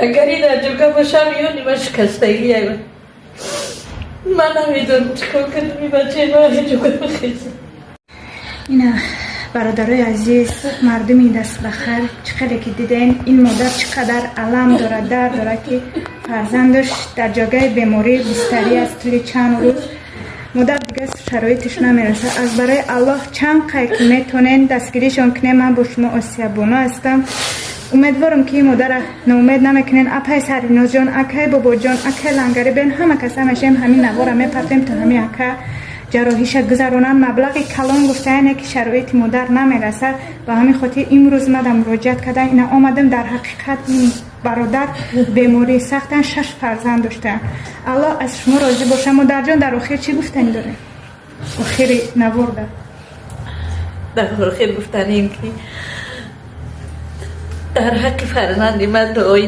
اگر این در جوگه باشم یا نیمه شکستگی من نمیدونم چکار کنم این بچه ما این جوگه بخیزم. اینا برادرای عزیز، مردمی دست بخیر، چقدر که دیدین این مادر چقدر علم داره، درد داره که فرزندش در جای بیماری بستری است طول چند روز. مادر دیگه شرایطش نمیرسه. از برای الله چند قیق میتونین دستگیریشون کنین. من با شما آسیا بونا هستم. امیدوارم که این مادر ناامید نمیکنین. اپای سریناز جان، اکای بابا جان، اکای لنگری بین همه کس همشیم همین نواره میپرتیم تا همین اکا جراحیش گذرونن. مبلغ کلان گفته اینه که شرایط مادر نمیرسه و همین خاطر امروز مدام مراجعت کرده. اینا آمدم در حقیقت این برادر بیماری سختن، 6 فرزند داشته. الله از شما راضی باشه. مادر جان در آخر چی گفتن داره؟ آخری نورده در آخر گفتن این که در حق فرزند من دعایی